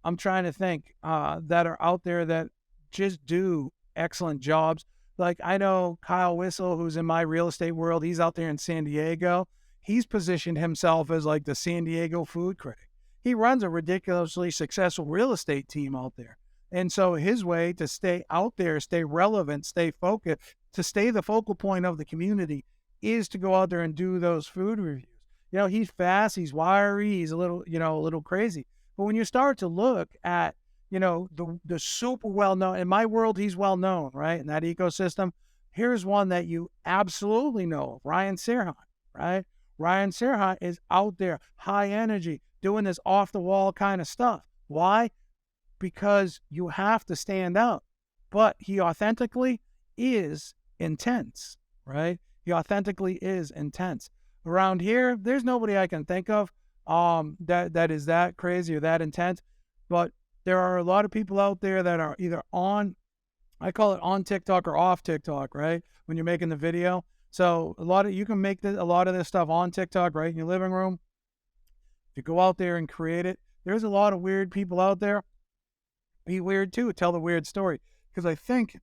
I'm trying to think, that are out there that just do excellent jobs. Like I know Kyle Whistle, who's in my real estate world. He's out there in San Diego. He's positioned himself as like the San Diego food critic. He runs a ridiculously successful real estate team out there. And so his way to stay out there, stay relevant, stay focused, to stay the focal point of the community is to go out there and do those food reviews. You know, he's fast, he's wiry, he's a little crazy. But when you start to look at, you know, the super well-known, in my world, he's well-known, right, in that ecosystem. Here's one that you absolutely know, Ryan Serhant, right? Ryan Serhant is out there, high energy, doing this off-the-wall kind of stuff. Why? Because you have to stand out. But he authentically is intense, right? He authentically is intense. Around here, there's nobody I can think of that is that crazy or that intense. But there are a lot of people out there that are either on, I call it on TikTok or off TikTok, right? When you're making the video. So you can make a lot of this stuff on TikTok, right, in your living room. If you go out there and create it, there's a lot of weird people out there. Be weird too, tell the weird story. Because I think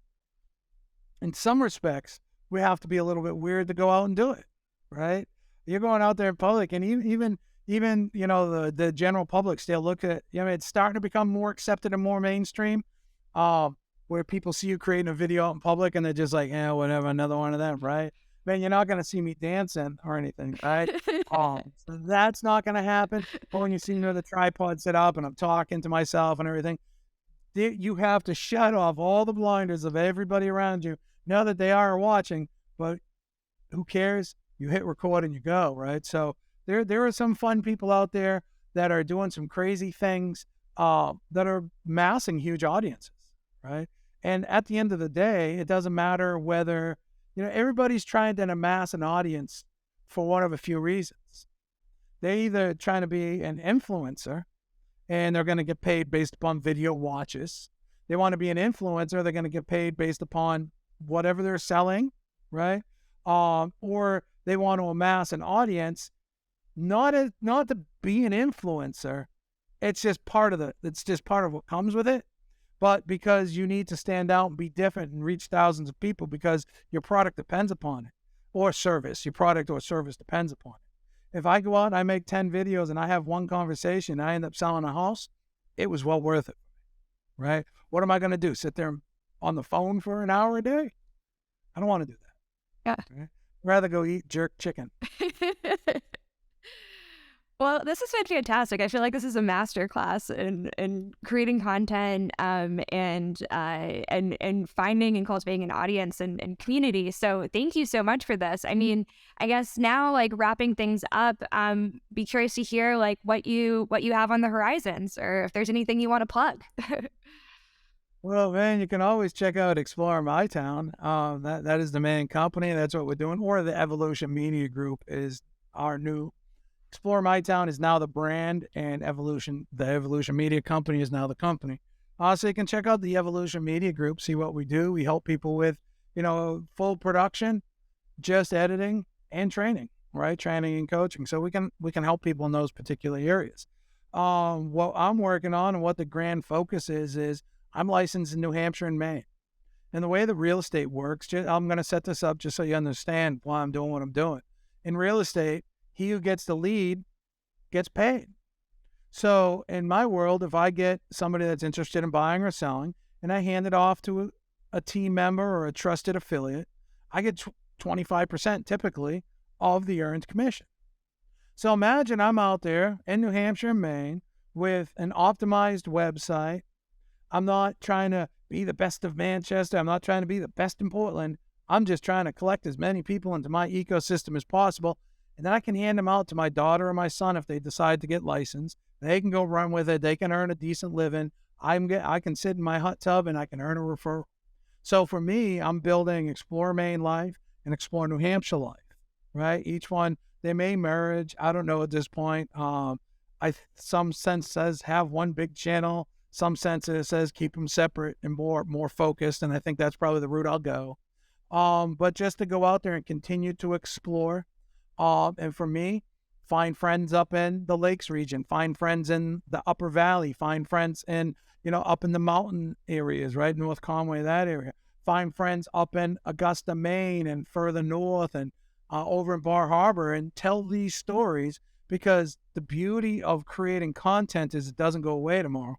in some respects, we have to be a little bit weird to go out and do it, right? You're going out there in public, and even even, the general public still look at, it's starting to become more accepted and more mainstream, where people see you creating a video out in public and they're just like, yeah, whatever, another one of them, right? Man, you're not going to see me dancing or anything, right? So that's not going to happen. But when you see the tripod set up and I'm talking to myself and everything, you have to shut off all the blinders of everybody around you. Know that they are watching, but who cares? You hit record and you go, right? So there are some fun people out there that are doing some crazy things that are massing huge audiences, right? And at the end of the day, it doesn't matter whether, everybody's trying to amass an audience for one of a few reasons. They're either trying to be an influencer and they're going to get paid based upon video watches. They want to be an influencer, they're going to get paid based upon whatever they're selling, right? Or they want to amass an audience, not to be an influencer. It's just part of what comes with it. But because you need to stand out and be different and reach thousands of people because your product depends upon it, or service, your product or service depends upon it. If I go out and I make 10 videos and I have one conversation and I end up selling a house, it was well worth it, right? What am I going to do? Sit there on the phone for an hour a day? I don't want to do that. Yeah. Right? I'd rather go eat jerk chicken. Well, this has been fantastic. I feel like this is a master class in creating content and finding and cultivating an audience and community. So thank you so much for this. I mean, I guess now, like, wrapping things up, be curious to hear like what you have on the horizons, or if there's anything you want to plug. Well, man, you can always check out Explore My Town. That is the main company. That's what we're doing. Or the Evolution Media Group is our new. Explore My Town is now the brand, and the Evolution Media Company is now the company. So you can check out the Evolution Media Group, see what we do. We help people with, full production, just editing, and training, right? Training and coaching. So we can help people in those particular areas. What I'm working on and what the grand focus is I'm licensed in New Hampshire and Maine. And the way the real estate works, I'm going to set this up just so you understand why I'm doing what I'm doing. In real estate, he who gets the lead gets paid. So in my world, if I get somebody that's interested in buying or selling and I hand it off to a team member or a trusted affiliate, I get 25% typically of the earned commission. So imagine I'm out there in New Hampshire and Maine with an optimized website. I'm not trying to be the best of Manchester. I'm not trying to be the best in Portland. I'm just trying to collect as many people into my ecosystem as possible. And then I can hand them out to my daughter or my son if they decide to get licensed. They can go run with it. They can earn a decent living. I can sit in my hot tub and I can earn a referral. So for me, I'm building Explore Maine Life and Explore New Hampshire Life, right? Each one, they may merge. I don't know at this point. Some sense says have one big channel. Some sense it says keep them separate and more focused. And I think that's probably the route I'll go. But just to go out there and continue to explore. And for me, find friends up in the Lakes region, find friends in the Upper Valley, find friends in, up in the mountain areas, right? North Conway, that area. Find friends up in Augusta, Maine, and further north and over in Bar Harbor, and tell these stories, because the beauty of creating content is it doesn't go away tomorrow.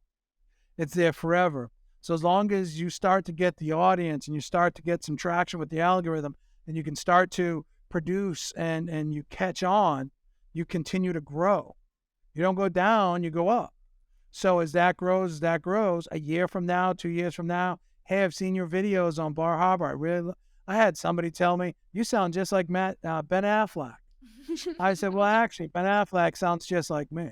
It's there forever. So as long as you start to get the audience and you start to get some traction with the algorithm and you can start to produce and you catch on, you continue to grow. You don't go down, you go up. So as that grows, a year from now, 2 years from now, hey, I've seen your videos on Bar Harbor. I had somebody tell me, you sound just like Ben Affleck. I said, well, actually, Ben Affleck sounds just like me.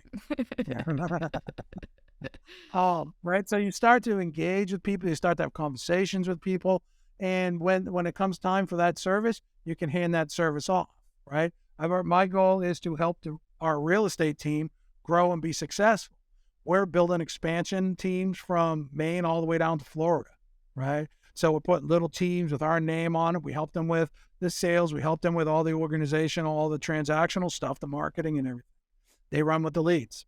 Right. So you start to engage with people, you start to have conversations with people. And when it comes time for that service, you can hand that service off, right? My goal is to help our real estate team grow and be successful. We're building expansion teams from Maine all the way down to Florida, right? So we're putting little teams with our name on it. We help them with the sales. We help them with all the organizational, all the transactional stuff, the marketing and everything. They run with the leads.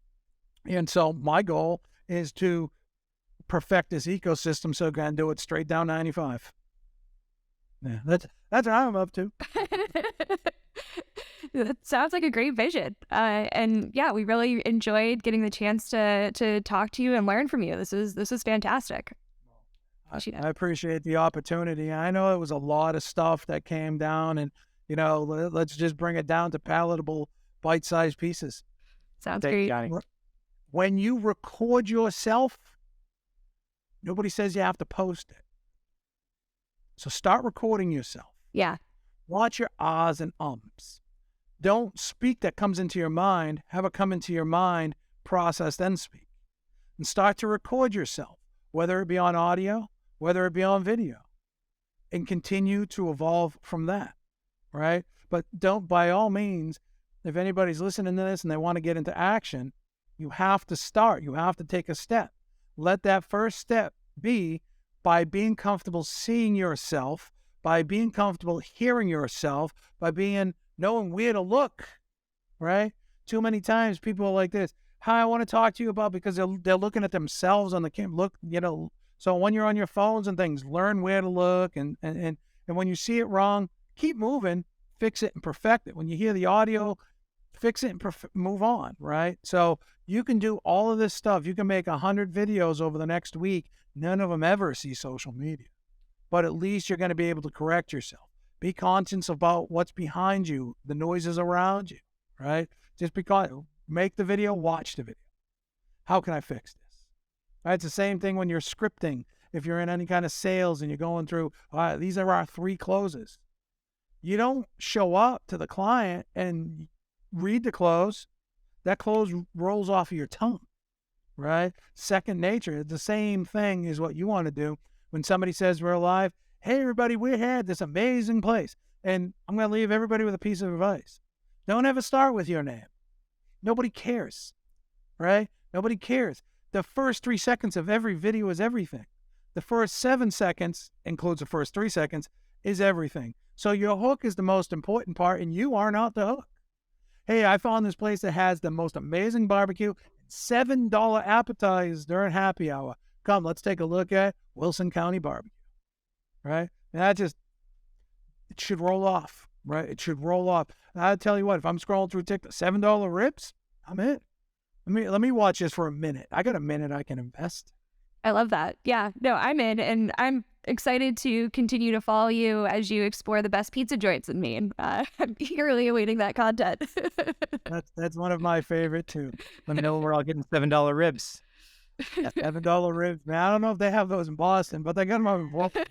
And so my goal is to perfect this ecosystem so I can do it straight down 95. Yeah, that's what I'm up to. That sounds like a great vision. And yeah, we really enjoyed getting the chance to talk to you and learn from you. This is fantastic. I appreciate the opportunity. I know it was a lot of stuff that came down, and let's just bring it down to palatable, bite-sized pieces. Sounds Thank you, great. Johnny. When you record yourself, nobody says you have to post it. So start recording yourself. Yeah. Watch your ahs and ums. Don't speak that comes into your mind. Have it come into your mind, process, then speak. And start to record yourself, whether it be on audio, whether it be on video, and continue to evolve from that, right? But don't, by all means, if anybody's listening to this and they want to get into action, you have to start. You have to take a step. Let that first step be by being comfortable seeing yourself, by being comfortable hearing yourself, by knowing where to look, right? Too many times people are like this. Hi, I want to talk to you about, because they're looking at themselves on the camera. Look, so when you're on your phones and things, learn where to look, and when you see it wrong, keep moving, fix it and perfect it. When you hear the audio, fix it and move on, right? So you can do all of this stuff. You can make 100 videos over the next week. None of them ever see social media, but at least you're going to be able to correct yourself. Be conscious about what's behind you, the noises around you, right? Just because, make the video, watch the video. How can I fix this? Right? It's the same thing when you're scripting. If you're in any kind of sales and you're going through, all right, these are our 3 closes. You don't show up to the client and read the close. That close rolls off of your tongue, right? Second nature. The same thing is what you want to do when somebody says we're live. Hey, everybody, we're here at this amazing place. And I'm going to leave everybody with a piece of advice. Don't ever start with your name. Nobody cares, right? Nobody cares. The first 3 seconds of every video is everything. The first 7 seconds, includes the first 3 seconds, is everything. So your hook is the most important part, and you are not the hook. Hey, I found this place that has the most amazing barbecue, $7 appetizers during happy hour. Come, let's take a look at Wilson County barbecue, right? And it should roll off, right? It should roll off. And I tell you what, if I'm scrolling through TikTok, $7 ribs, I'm in. Let me watch this for a minute. I got a minute I can invest. I love that. Yeah, no, I'm in, and I'm excited to continue to follow you as you explore the best pizza joints in Maine. I'm eagerly awaiting that content. That's one of my favorite too. Let me know when we're all getting $7 ribs. $7 ribs, man. I don't know if they have those in Boston, but they got them out in Boston.